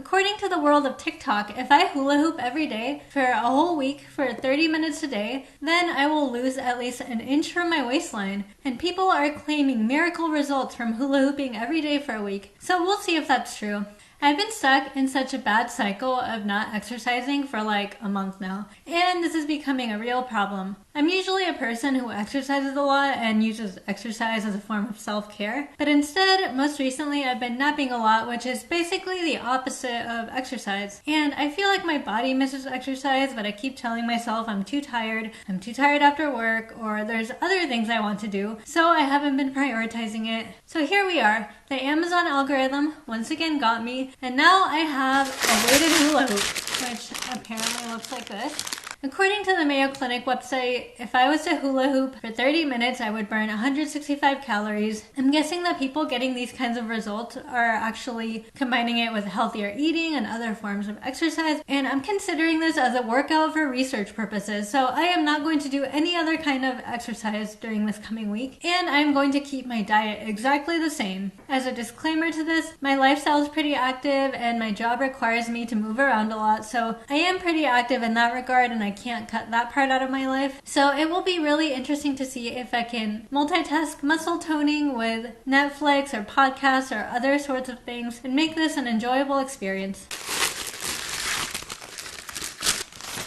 According to the world of TikTok, if I hula hoop every day for a whole week for 30 minutes a day, then I will lose at least an inch from my waistline. And people are claiming miracle results from hula hooping every day for a week. So we'll see if that's true. I've been stuck in such a bad cycle of not exercising for like a month now, and this is becoming a real problem. I'm usually a person who exercises a lot and uses exercise as a form of self-care, but instead, most recently, I've been napping a lot, which is basically the opposite of exercise. And I feel like my body misses exercise, but I keep telling myself I'm too tired after work, or there's other things I want to do, so I haven't been prioritizing it. So here we are. The Amazon algorithm once again got me, and now I have a weighted hula hoop, which apparently looks like this. According to the Mayo Clinic website, if I was to hula hoop for 30 minutes, I would burn 165 calories. I'm guessing that people getting these kinds of results are actually combining it with healthier eating and other forms of exercise, and I'm considering this as a workout for research purposes, so I am not going to do any other kind of exercise during this coming week, and I'm going to keep my diet exactly the same. As a disclaimer to this, my lifestyle is pretty active and my job requires me to move around a lot, so I am pretty active in that regard, and I can't cut that part out of my life. So it will be really interesting to see if I can multitask muscle toning with Netflix or podcasts or other sorts of things and make this an enjoyable experience.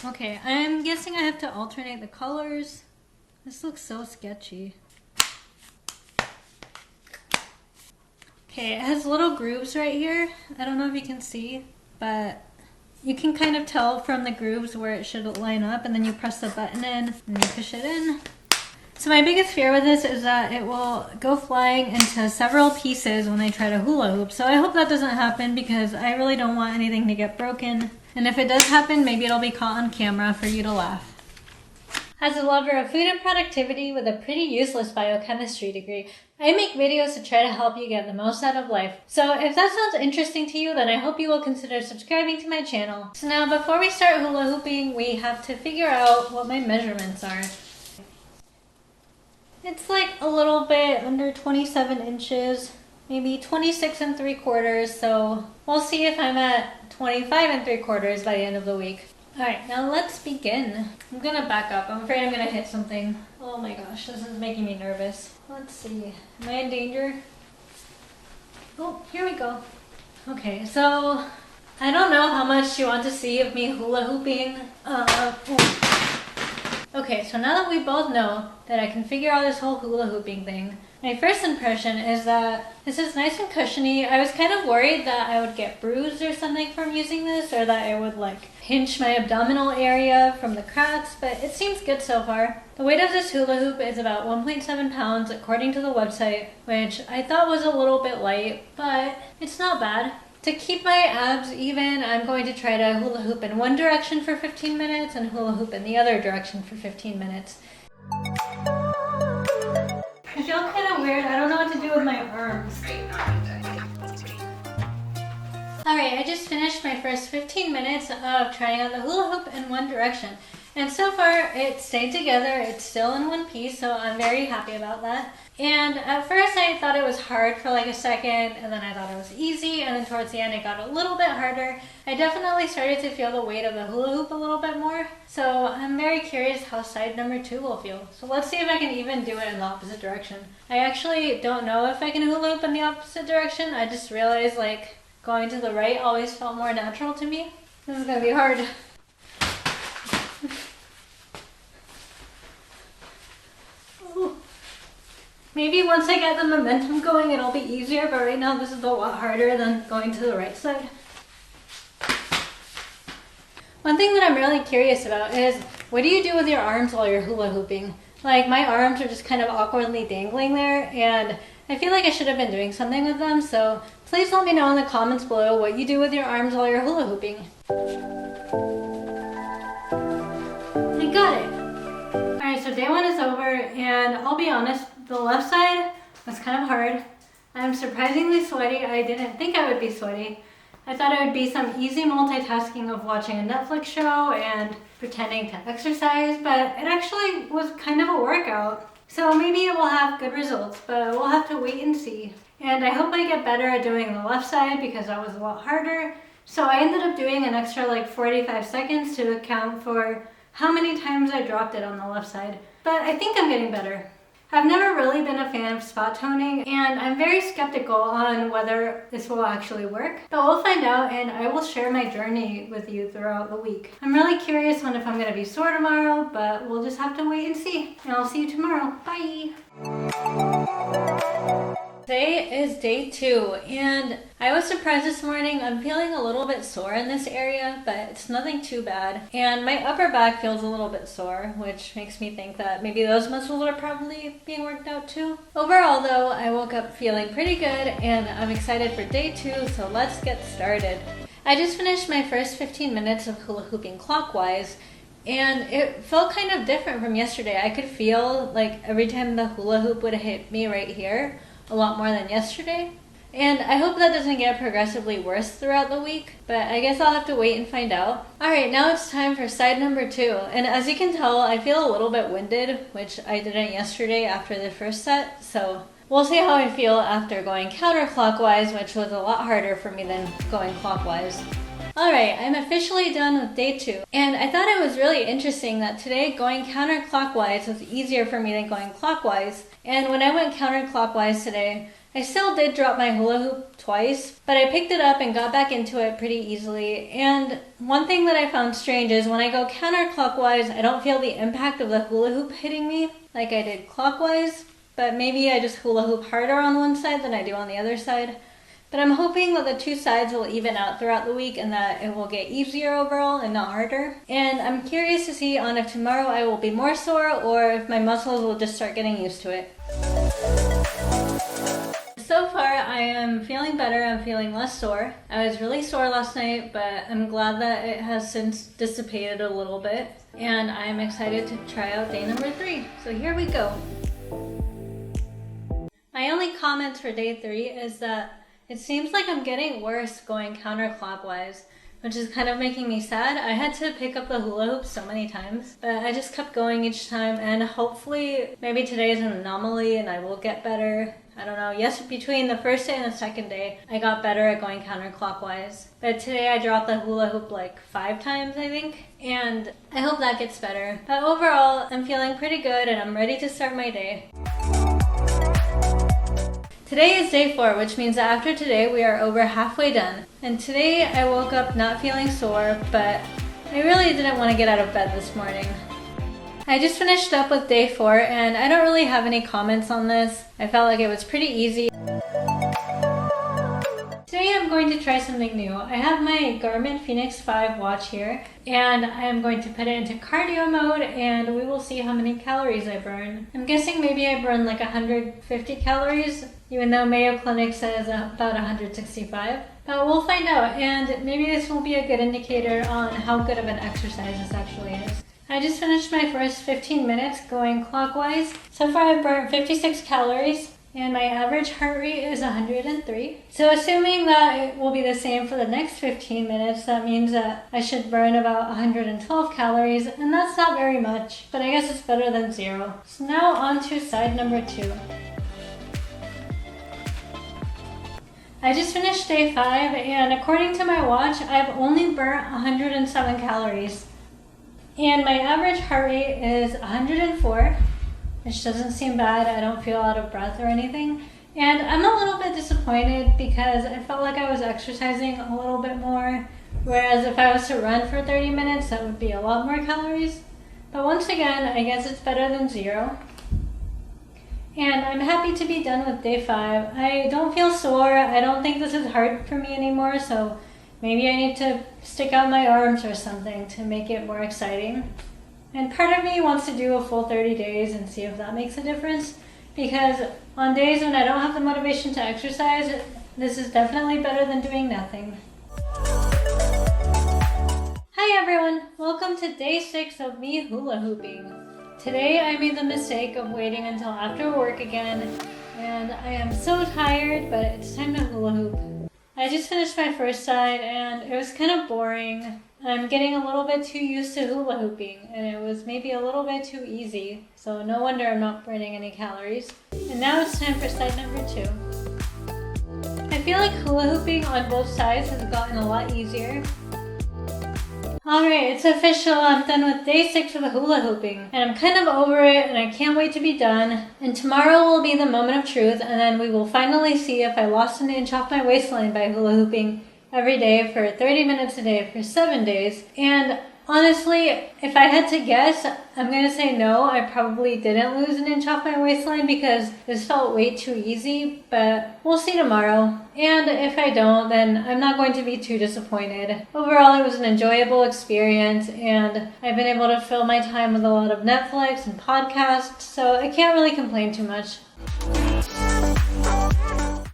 Okay, I'm guessing I have to alternate the colors. This looks so sketchy. Okay, it has little grooves right here. I don't know if you can see, but you can kind of tell from the grooves where it should line up, and then you press the button in and you push it in. So my biggest fear with this is that it will go flying into several pieces when I try to hula hoop. So I hope that doesn't happen because I really don't want anything to get broken. And if it does happen, maybe it'll be caught on camera for you to laugh. As a lover of food and productivity with a pretty useless biochemistry degree, I make videos to try to help you get the most out of life. So if that sounds interesting to you, then I hope you will consider subscribing to my channel. So now before we start hula hooping, we have to figure out what my measurements are. It's like a little bit under 27 inches, maybe 26 3/4, so we'll see if I'm at 25 3/4 by the end of the week. Alright, now let's begin. I'm gonna back up. I'm afraid I'm gonna hit something. Oh my gosh, this is making me nervous. Let's see. Am I in danger? Oh, here we go. Okay, so I don't know how much you want to see of me hula hooping. Okay, so now that we both know that I can figure out this whole hula hooping thing, my first impression is that this is nice and cushiony. I was kind of worried that I would get bruised or something from using this, or that it would like pinch my abdominal area from the cracks, but it seems good so far. The weight of this hula hoop is about 1.7 pounds according to the website, which I thought was a little bit light, but it's not bad. To keep my abs even, I'm going to try to hula hoop in one direction for 15 minutes and hula hoop in the other direction for 15 minutes. I feel kind of weird. I don't know what to do with my arms. Alright, I just finished my first 15 minutes of trying out the hula hoop in one direction. And so far, it stayed together. It's still in one piece, so I'm very happy about that. And at first, I thought it was hard for like a second, and then I thought it was easy, and then towards the end, it got a little bit harder. I definitely started to feel the weight of the hula hoop a little bit more, so I'm very curious how side number 2 will feel. So let's see if I can even do it in the opposite direction. I actually don't know if I can hula hoop in the opposite direction. I just realized like going to the right always felt more natural to me. This is gonna be hard. Maybe once I get the momentum going, it'll be easier, but right now this is a lot harder than going to the right side. One thing that I'm really curious about is, what do you do with your arms while you're hula hooping? Like, my arms are just kind of awkwardly dangling there, and I feel like I should have been doing something with them, so please let me know in the comments below what you do with your arms while you're hula hooping. I got it! Alright, so day 1 is over, and I'll be honest, the left side was kind of hard. I'm surprisingly sweaty. I didn't think I would be sweaty. I thought it would be some easy multitasking of watching a Netflix show and pretending to exercise, but it actually was kind of a workout. So maybe it will have good results, but we'll have to wait and see. And I hope I get better at doing the left side because that was a lot harder. So I ended up doing an extra like 45 seconds to account for how many times I dropped it on the left side. But I think I'm getting better. I've never really been a fan of spot toning, and I'm very skeptical on whether this will actually work. But we'll find out, and I will share my journey with you throughout the week. I'm really curious on if I'm going to be sore tomorrow, but we'll just have to wait and see. And I'll see you tomorrow. Bye! Today is day 2, and I was surprised this morning. I'm feeling a little bit sore in this area, but it's nothing too bad. And my upper back feels a little bit sore, which makes me think that maybe those muscles are probably being worked out too. Overall though, I woke up feeling pretty good, and I'm excited for day 2, so let's get started. I just finished my first 15 minutes of hula hooping clockwise, and it felt kind of different from yesterday. I could feel like every time the hula hoop would hit me right here, a lot more than yesterday. And I hope that doesn't get progressively worse throughout the week, but I guess I'll have to wait and find out. Alright, now it's time for side number 2. And as you can tell, I feel a little bit winded, which I didn't yesterday after the first set, so we'll see how I feel after going counterclockwise, which was a lot harder for me than going clockwise. Alright, I'm officially done with day 2, and I thought it was really interesting that today going counterclockwise was easier for me than going clockwise. And when I went counterclockwise today, I still did drop my hula hoop twice, but I picked it up and got back into it pretty easily. And one thing that I found strange is when I go counterclockwise, I don't feel the impact of the hula hoop hitting me like I did clockwise, but maybe I just hula hoop harder on one side than I do on the other side. But I'm hoping that the two sides will even out throughout the week and that it will get easier overall and not harder. And I'm curious to see on if tomorrow I will be more sore or if my muscles will just start getting used to it. So far, I am feeling better. I'm feeling less sore. I was really sore last night, but I'm glad that it has since dissipated a little bit. And I'm excited to try out day number 3. So here we go. My only comment for day 3 is that it seems like I'm getting worse going counterclockwise, which is kind of making me sad. I had to pick up the hula hoop so many times, but I just kept going each time, and hopefully maybe today is an anomaly and I will get better. I don't know. Yes, between the first day and the second day, I got better at going counterclockwise. But today I dropped the hula hoop like 5 times, I think, and I hope that gets better. But overall, I'm feeling pretty good and I'm ready to start my day. Today is day 4, which means that after today we are over halfway done. And today I woke up not feeling sore, but I really didn't want to get out of bed this morning. I just finished up with day 4 and I don't really have any comments on this. I felt like it was pretty easy. Today I'm going to try something new. I have my Garmin Fenix 5 watch here, and I am going to put it into cardio mode and we will see how many calories I burn. I'm guessing maybe I burn like 150 calories, even though Mayo Clinic says about 165. But we'll find out, and maybe this will be a good indicator on how good of an exercise this actually is. I just finished my first 15 minutes going clockwise. So far I've burnt 56 calories. And my average heart rate is 103. So assuming that it will be the same for the next 15 minutes, that means that I should burn about 112 calories, and that's not very much, but I guess it's better than 0. So now on to side number 2. I just finished day 5, and according to my watch, I've only burnt 107 calories. And my average heart rate is 104. Which doesn't seem bad. I don't feel out of breath or anything. And I'm a little bit disappointed because I felt like I was exercising a little bit more. Whereas if I was to run for 30 minutes, that would be a lot more calories. But once again, I guess it's better than 0. And I'm happy to be done with day 5. I don't feel sore. I don't think this is hard for me anymore. So maybe I need to stick out my arms or something to make it more exciting. And part of me wants to do a full 30 days and see if that makes a difference, because on days when I don't have the motivation to exercise, this is definitely better than doing nothing. Hi everyone, welcome to day 6 of me hula hooping. Today I made the mistake of waiting until after work again, and I am so tired, but it's time to hula hoop. I just finished my first side and it was kind of boring. I'm getting a little bit too used to hula hooping, and it was maybe a little bit too easy, so no wonder I'm not burning any calories. And now it's time for side number 2. I feel like hula hooping on both sides has gotten a lot easier. Alright, it's official. I'm done with day 6 of hula hooping. And I'm kind of over it and I can't wait to be done. And tomorrow will be the moment of truth, and then we will finally see if I lost an inch off my waistline by hula hooping every day for 30 minutes a day for 7 days. And honestly, if I had to guess, I'm going to say no. I probably didn't lose an inch off my waistline because this felt way too easy, but we'll see tomorrow. And if I don't, then I'm not going to be too disappointed. Overall, it was an enjoyable experience, and I've been able to fill my time with a lot of Netflix and podcasts, so I can't really complain too much.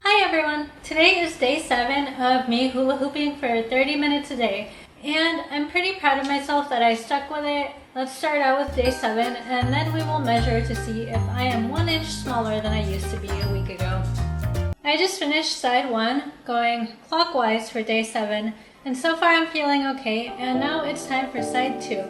Hi everyone! Today is day 7 of me hula hooping for 30 minutes a day. And I'm pretty proud of myself that I stuck with it. Let's start out with day 7, and then we will measure to see if I am 1 inch smaller than I used to be a week ago. I just finished side 1, going clockwise for day 7, and so far I'm feeling okay, and now it's time for side 2.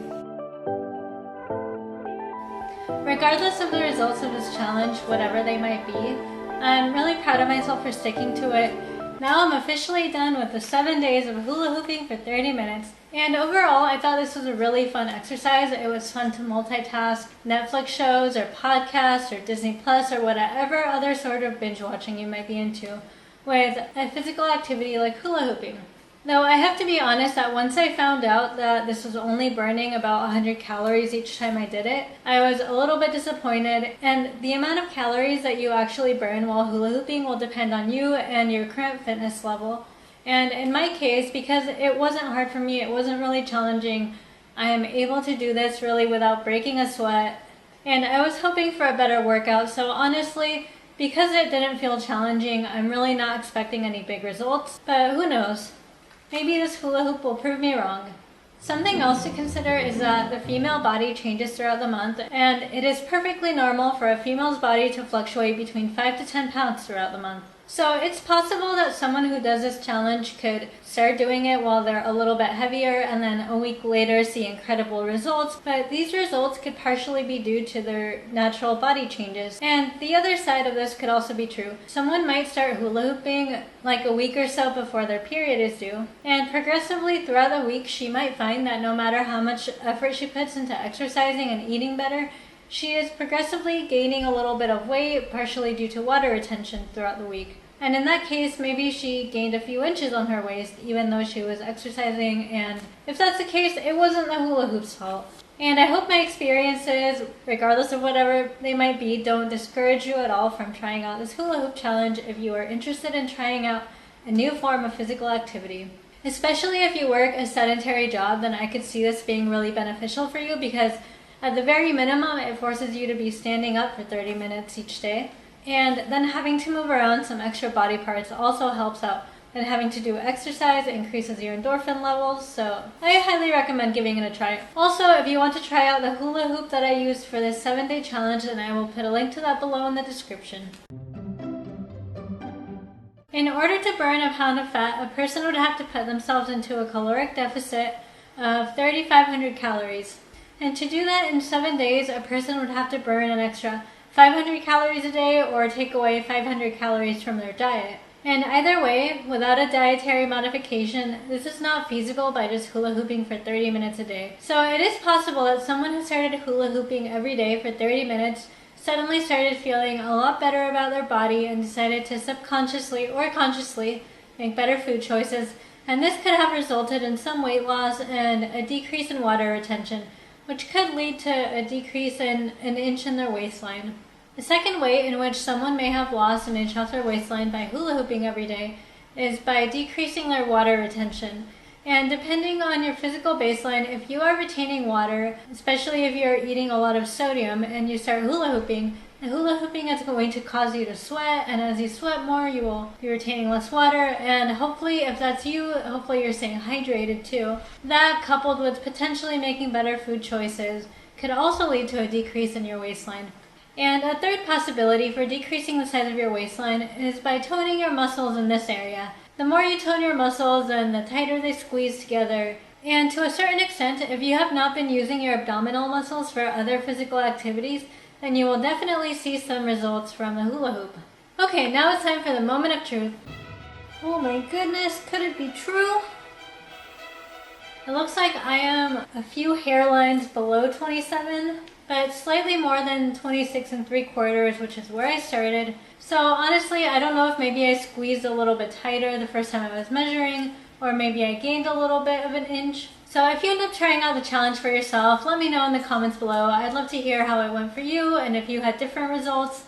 Regardless of the results of this challenge, whatever they might be, I'm really proud of myself for sticking to it. Now I'm officially done with the 7 days of hula hooping for 30 minutes. And overall, I thought this was a really fun exercise. It was fun to multitask Netflix shows or podcasts or Disney Plus or whatever other sort of binge watching you might be into with a physical activity like hula hooping. Though I have to be honest that once I found out that this was only burning about 100 calories each time I did it, I was a little bit disappointed, and the amount of calories that you actually burn while hula hooping will depend on you and your current fitness level. And in my case, because it wasn't hard for me, it wasn't really challenging, I am able to do this really without breaking a sweat. And I was hoping for a better workout, so honestly, because it didn't feel challenging, I'm really not expecting any big results, but who knows? Maybe this hula hoop will prove me wrong. Something else to consider is that the female body changes throughout the month, and it is perfectly normal for a female's body to fluctuate between 5 to 10 pounds throughout the month. So it's possible that someone who does this challenge could start doing it while they're a little bit heavier and then a week later see incredible results, but these results could partially be due to their natural body changes. And the other side of this could also be true. Someone might start hula hooping like a week or so before their period is due, and progressively throughout the week she might find that no matter how much effort she puts into exercising and eating better, she is progressively gaining a little bit of weight, partially due to water retention throughout the week. And in that case, maybe she gained a few inches on her waist, even though she was exercising, and if that's the case, it wasn't the hula hoop's fault. And I hope my experiences, regardless of whatever they might be, don't discourage you at all from trying out this hula hoop challenge if you are interested in trying out a new form of physical activity. Especially if you work a sedentary job, then I could see this being really beneficial for you because at the very minimum, it forces you to be standing up for 30 minutes each day. And then having to move around some extra body parts also helps out. And having to do exercise increases your endorphin levels, so I highly recommend giving it a try. Also, if you want to try out the hula hoop that I used for this 7-day challenge, then I will put a link to that below in the description. In order to burn a pound of fat, a person would have to put themselves into a caloric deficit of 3,500 calories. And to do that in 7 days, a person would have to burn an extra 500 calories a day or take away 500 calories from their diet. And either way, without a dietary modification, this is not feasible by just hula hooping for 30 minutes a day. So it is possible that someone who started hula hooping every day for 30 minutes suddenly started feeling a lot better about their body and decided to subconsciously or consciously make better food choices. And this could have resulted in some weight loss and a decrease in water retention, which could lead to a decrease in an inch in their waistline. The second way in which someone may have lost an inch off their waistline by hula hooping every day is by decreasing their water retention. And depending on your physical baseline, if you are retaining water, especially if you're eating a lot of sodium and you start hula hooping, the hula hooping is going to cause you to sweat, and as you sweat more, you will be retaining less water, and hopefully, if that's you, hopefully you're staying hydrated too. That, coupled with potentially making better food choices, could also lead to a decrease in your waistline. And a third possibility for decreasing the size of your waistline is by toning your muscles in this area. The more you tone your muscles, then the tighter they squeeze together. And to a certain extent, if you have not been using your abdominal muscles for other physical activities, then you will definitely see some results from the hula hoop. Okay, now it's time for the moment of truth. Oh my goodness, could it be true? It looks like I am a few hairlines below 27, but slightly more than 26 and 3/4, which is where I started. So honestly, I don't know if maybe I squeezed a little bit tighter the first time I was measuring, or maybe I gained a little bit of an inch. So if you end up trying out the challenge for yourself, let me know in the comments below. I'd love to hear how it went for you and if you had different results.